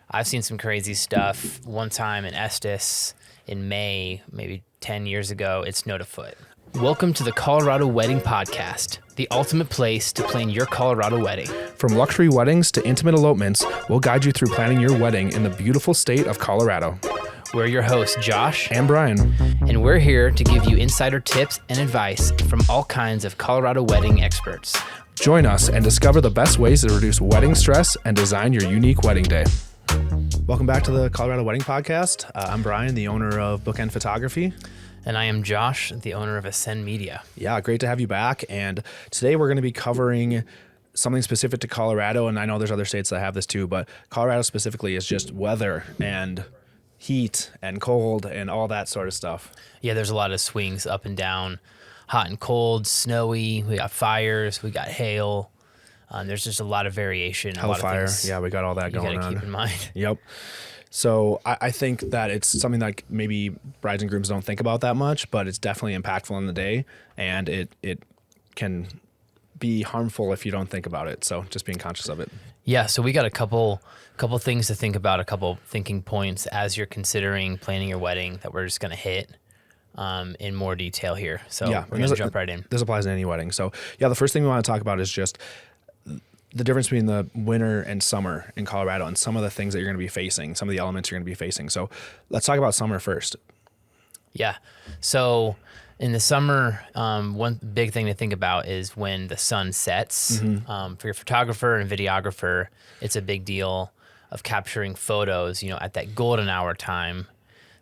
I've seen some crazy stuff. One time in Estes in May, maybe 10 years ago, it snowed a foot. Welcome to the Colorado Wedding Podcast, the ultimate place to plan your Colorado wedding. From luxury weddings to intimate elopements, we'll guide you through planning your wedding in the beautiful state of Colorado. We're your hosts, Josh And Brian. and we're here to give you insider tips and advice from all kinds of Colorado wedding experts. Join us and discover the best ways to reduce wedding stress and design your unique wedding day. Welcome back to the Colorado Wedding Podcast. I'm Brian, the owner of Bookend Photography. And I am Josh, the owner of Ascend Media. Yeah, great to have you back. And today we're going to be covering something specific to Colorado. And I know there's other states that have this too, but Colorado specifically is just weather and heat and cold and all that sort of stuff. Yeah, there's a lot of swings up and down, hot and cold, snowy. We got fires, we got hail. There's just a lot of variation. Hellfire. Yeah, we got all that going on. You got to keep in mind. Yep. So I think that it's something that maybe brides and grooms don't think about that much, but it's definitely impactful in the day, and it can be harmful if you don't think about it. So just being conscious of it. Yeah, so we got a couple things to think about, a couple thinking points as you're considering planning your wedding that we're just going to hit in more detail here. So Yeah, we're going to jump right in. This applies to any wedding. So yeah, the first thing we want to talk about is just the difference between the winter and summer in Colorado and some of the things that you're going to be facing, some of the elements you're going to be facing. So let's talk about summer first. Yeah. So in the summer, one big thing to think about is when the sun sets. For your photographer and videographer, it's a big deal of capturing photos, at that golden hour time.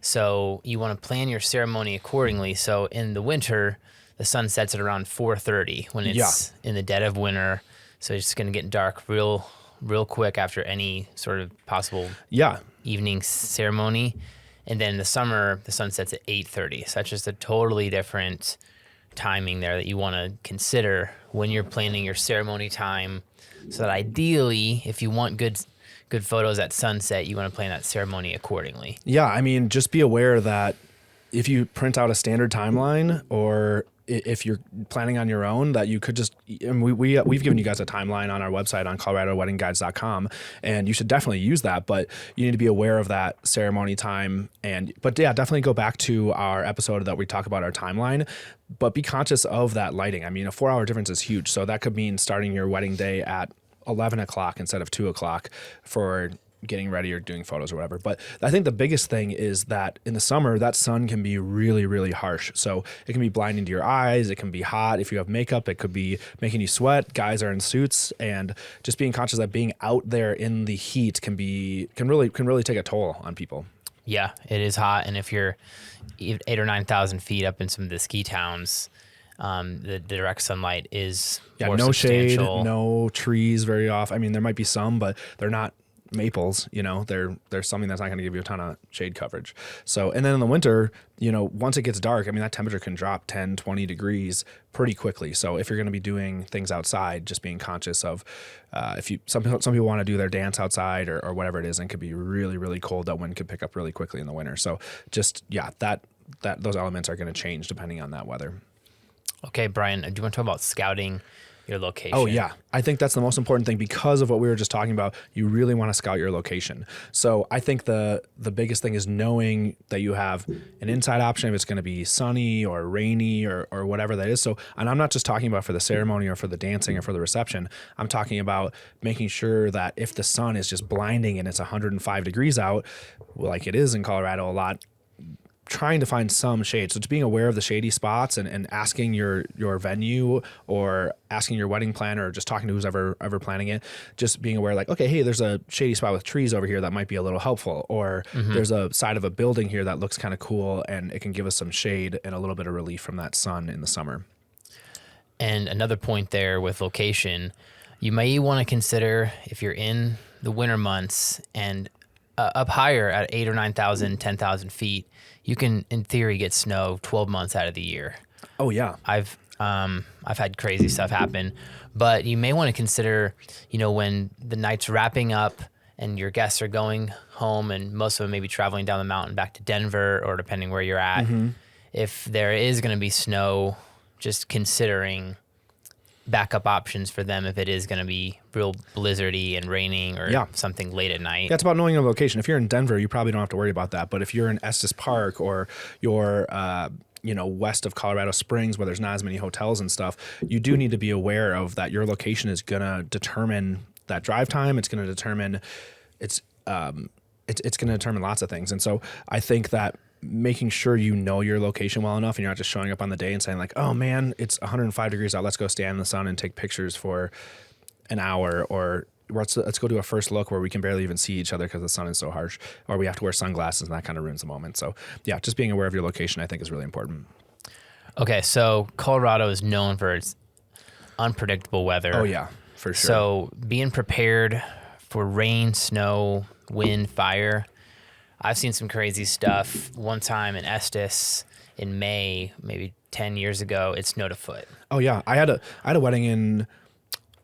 So you want to plan your ceremony accordingly. So in the winter, the sun sets at around 4:30 when it's in the dead of winter. So it's going to get dark real quick after any sort of possible evening ceremony. And then in the summer, the sun sets at 8:30. So that's just a totally different timing there that you want to consider when you're planning your ceremony time. So that ideally, if you want good photos at sunset, you want to plan that ceremony accordingly. Yeah, I mean, just be aware that if you print out a standard timeline or if you're planning on your own, that you could just, and we've given you guys a timeline on our website on coloradoweddingguides.com, and you should definitely use that, but you need to be aware of that ceremony time. But yeah, definitely go back to our episode that we talk about our timeline, but be conscious of that lighting. I mean, a 4-hour difference is huge. So that could mean starting your wedding day at 11 o'clock instead of 2 o'clock for getting ready or doing photos or whatever. But I think the biggest thing is that in the summer, that sun can be really, really harsh. So it can be blinding to your eyes. It can be hot. If you have makeup, it could be making you sweat. Guys are in suits, and just being conscious that being out there in the heat can really take a toll on people. Yeah, it is hot. And if you're 8,000 or 9,000 feet up in some of the ski towns, the direct sunlight is more no substantial. Shade, no trees very often. I mean, there might be some, but they're not maples, there's something that's not going to give you a ton of shade coverage. So, and then in the winter, once it gets dark, I mean, that temperature can drop 10, 20 degrees pretty quickly. So if you're going to be doing things outside, just being conscious of, some people want to do their dance outside or whatever it is, and it could be really, really cold. That wind could pick up really quickly in the winter. So just, those elements are going to change depending on that weather. Okay, Brian, do you want to talk about scouting your location? Oh, yeah. I think that's the most important thing because of what we were just talking about. You really want to scout your location. So I think the biggest thing is knowing that you have an inside option if it's going to be sunny or rainy or whatever that is. So, and I'm not just talking about for the ceremony or for the dancing or for the reception. I'm talking about making sure that if the sun is just blinding and it's 105 degrees out, like it is in Colorado a lot, trying to find some shade. So it's being aware of the shady spots and asking your venue or asking your wedding planner or just talking to who's ever planning it, just being aware like, okay, hey, there's a shady spot with trees over here that might be a little helpful. Or there's a side of a building here that looks kind of cool and it can give us some shade and a little bit of relief from that sun in the summer. And another point there with location, you may want to consider if you're in the winter months and up higher at 8,000 or 9,000, 10,000 feet, you can, in theory, get snow 12 months out of the year. Oh, yeah. I've had crazy stuff happen, but you may want to consider, when the night's wrapping up and your guests are going home and most of them may be traveling down the mountain back to Denver or depending where you're at, if there is going to be snow, just considering backup options for them if it is going to be real blizzardy and raining or something late at night. Yeah, it's about knowing your location. If you're in Denver, you probably don't have to worry about that. But if you're in Estes Park or you're west of Colorado Springs where there's not as many hotels and stuff, you do need to be aware of that. Your location is going to determine that drive time. It's going to determine it's going to determine lots of things. And so I think that making sure you know your location well enough and you're not just showing up on the day and saying like, oh man, it's 105 degrees out, let's go stand in the sun and take pictures for an hour, or let's go do a first look where we can barely even see each other because the sun is so harsh, or we have to wear sunglasses, and that kind of ruins the moment. So yeah, just being aware of your location I think is really important. Okay, so Colorado is known for its unpredictable weather. Oh yeah, for sure. So being prepared for rain, snow, wind, fire. I've seen some crazy stuff. One time in Estes in May, maybe 10 years ago, it snowed a foot. Oh yeah, I had a wedding in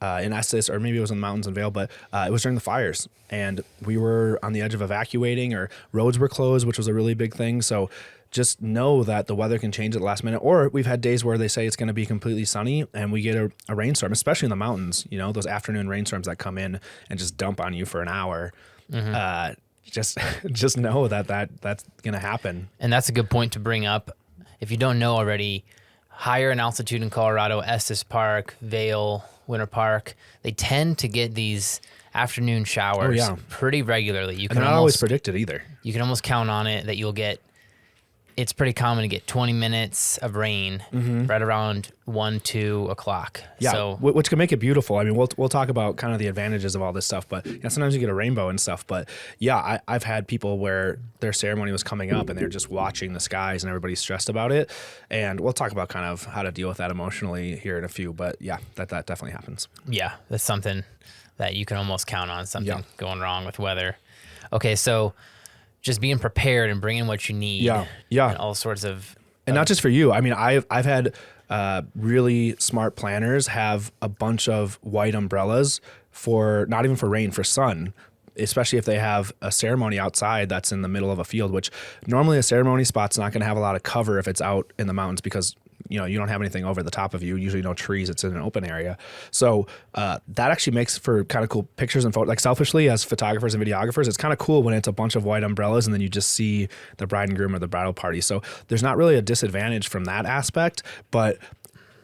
Estes, or maybe it was in the mountains in Vail, but it was during the fires, and we were on the edge of evacuating, or roads were closed, which was a really big thing. So just know that the weather can change at the last minute, or we've had days where they say it's going to be completely sunny and we get a rainstorm, especially in the mountains, those afternoon rainstorms that come in and just dump on you for an hour. Mm-hmm. Just know that's going to happen. And that's a good point to bring up. If you don't know already, higher in altitude in Colorado, Estes Park, Vail, Winter Park, they tend to get these afternoon showers pretty regularly. You can not always predicted either. You can almost count on it that you'll get. It's pretty common to get 20 minutes of rain right around 1, 2 o'clock. Yeah, so, which can make it beautiful. I mean, we'll talk about kind of the advantages of all this stuff, but sometimes you get a rainbow and stuff. But yeah, I've had people where their ceremony was coming up and they're just watching the skies and everybody's stressed about it. And we'll talk about kind of how to deal with that emotionally here in a few. But yeah, that definitely happens. Yeah, that's something that you can almost count on, something going wrong with weather. Okay, so just being prepared and bringing what you need. Yeah. And all sorts of. And not just for you. I mean, I've had really smart planners have a bunch of white umbrellas for, not even for rain, for sun, especially if they have a ceremony outside that's in the middle of a field, which normally a ceremony spot's not going to have a lot of cover if it's out in the mountains because you don't have anything over the top of you, usually no trees, it's in an open area. So that actually makes for kind of cool pictures and photos. Like selfishly as photographers and videographers, it's kind of cool when it's a bunch of white umbrellas and then you just see the bride and groom or the bridal party. So there's not really a disadvantage from that aspect, but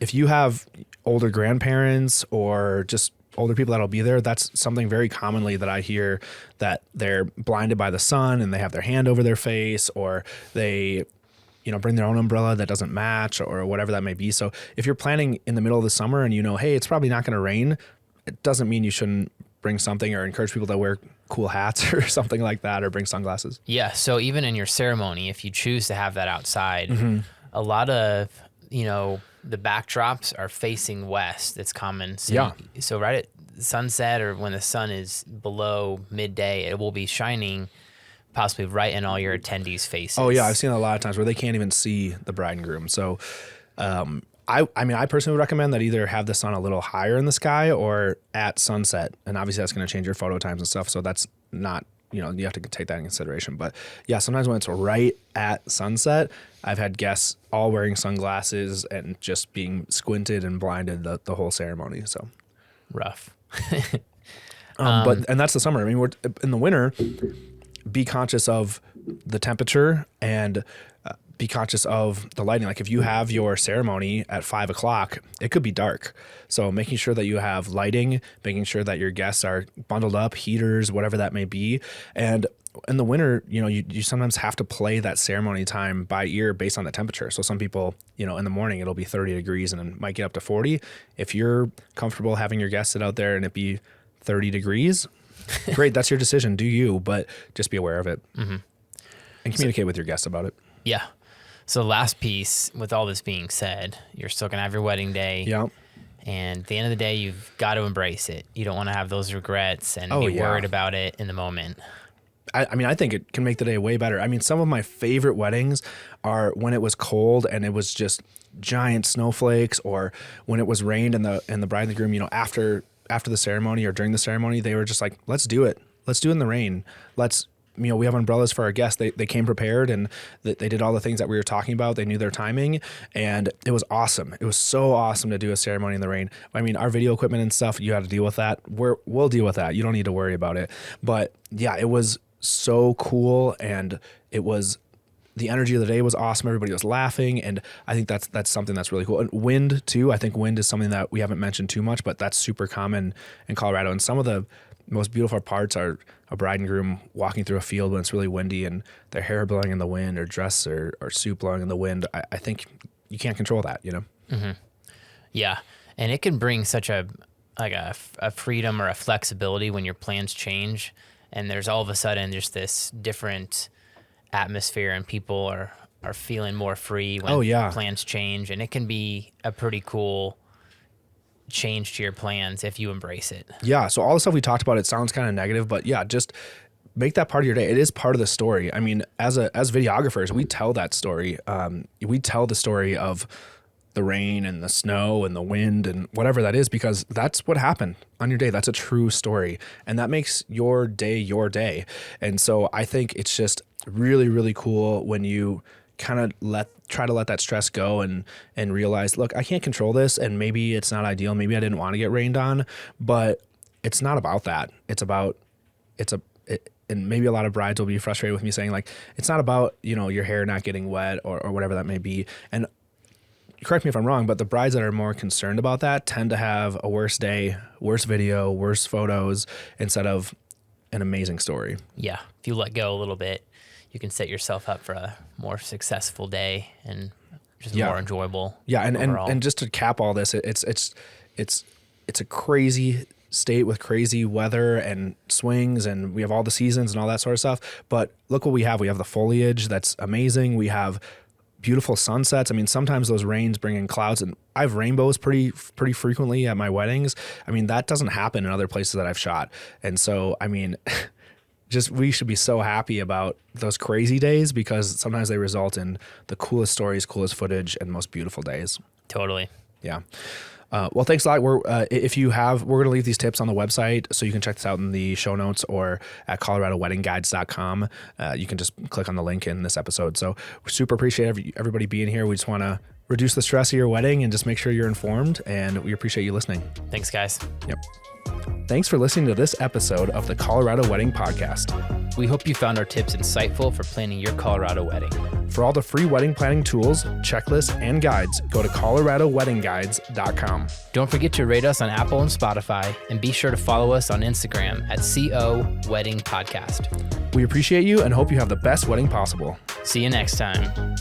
if you have older grandparents or just older people that'll be there, that's something very commonly that I hear, that they're blinded by the sun and they have their hand over their face, or they bring their own umbrella that doesn't match or whatever that may be. So if you're planning in the middle of the summer and hey, it's probably not going to rain, it doesn't mean you shouldn't bring something, or encourage people to wear cool hats or something like that, or bring sunglasses. Yeah. So even in your ceremony, if you choose to have that outside, a lot of, the backdrops are facing west. It's common. So so right at sunset or when the sun is below midday, it will be shining possibly right in all your attendees' faces. Oh yeah, I've seen a lot of times where they can't even see the bride and groom. So, I personally would recommend that either have the sun a little higher in the sky or at sunset, and obviously that's going to change your photo times and stuff. So that's not, you have to take that in consideration. But yeah, sometimes when it's right at sunset, I've had guests all wearing sunglasses and just being squinted and blinded the whole ceremony. So rough. But that's the summer. I mean, we're in the winter. Be conscious of the temperature and be conscious of the lighting. Like if you have your ceremony at 5 o'clock, it could be dark. So making sure that you have lighting, making sure that your guests are bundled up, heaters, whatever that may be. And in the winter, you sometimes have to play that ceremony time by ear based on the temperature. So some people, in the morning, it'll be 30 degrees and it might get up to 40. If you're comfortable having your guests sit out there and it be 30 degrees, great, that's your decision. Do you, but just be aware of it and communicate with your guests about it. Yeah. So last piece, with all this being said, you're still going to have your wedding day. Yeah. And at the end of the day, you've got to embrace it. You don't want to have those regrets and be worried about it in the moment. I think it can make the day way better. I mean, some of my favorite weddings are when it was cold and it was just giant snowflakes, or when it was rained and the bride and the groom, after the ceremony or during the ceremony, they were just like, let's do it. Let's do it in the rain. Let's we have umbrellas for our guests. They came prepared, and they did all the things that we were talking about. They knew their timing, and it was awesome. It was so awesome to do a ceremony in the rain. I mean, our video equipment and stuff, you had to deal with that. We'll deal with that. You don't need to worry about it. But yeah, it was so cool, and it was, the energy of the day was awesome. Everybody was laughing, and I think that's something that's really cool. And wind too. I think wind is something that we haven't mentioned too much, but that's super common in Colorado. And some of the most beautiful parts are a bride and groom walking through a field when it's really windy and their hair blowing in the wind, or dress or suit blowing in the wind. I think you can't control that, Mm-hmm. Yeah, and it can bring such a freedom or a flexibility when your plans change, and there's all of a sudden just this different atmosphere, and people are feeling more free when plans change, and it can be a pretty cool change to your plans if you embrace it. Yeah. So all the stuff we talked about, it sounds kind of negative, but yeah, just make that part of your day. It is part of the story. I mean, as videographers, we tell that story. We tell the story of the rain and the snow and the wind and whatever that is, because that's what happened on your day. That's a true story, and that makes your day your day. And so I think it's just really, really cool when you kind of try to let that stress go and realize, look, I can't control this, and maybe it's not ideal. Maybe I didn't want to get rained on, but it's not about that. And maybe a lot of brides will be frustrated with me saying, like, it's not about, your hair not getting wet or whatever that may be. And correct me if I'm wrong, but the brides that are more concerned about that tend to have a worse day, worse video, worse photos, instead of an amazing story. Yeah. If you let go a little bit, you can set yourself up for a more successful day and just more enjoyable. Yeah. And just to cap all this, it's a crazy state with crazy weather and swings, and we have all the seasons and all that sort of stuff. But look what we have. We have the foliage that's amazing. We have beautiful sunsets. I mean, sometimes those rains bring in clouds, and I have rainbows pretty frequently at my weddings. I mean, that doesn't happen in other places that I've shot. And so, I mean, we should be so happy about those crazy days, because sometimes they result in the coolest stories, coolest footage, and most beautiful days. Totally. Yeah. Well, thanks a lot. We're going to leave these tips on the website, so you can check this out in the show notes or at coloradoweddingguides.com. You can just click on the link in this episode. So we super appreciate everybody being here. We just want to reduce the stress of your wedding and just make sure you're informed, and we appreciate you listening. Thanks, guys. Yep. Thanks for listening to this episode of the Colorado Wedding Podcast. We hope you found our tips insightful for planning your Colorado wedding. For all the free wedding planning tools, checklists, and guides, go to coloradoweddingguides.com. Don't forget to rate us on Apple and Spotify, and be sure to follow us on Instagram at CO Wedding Podcast. We appreciate you and hope you have the best wedding possible. See you next time.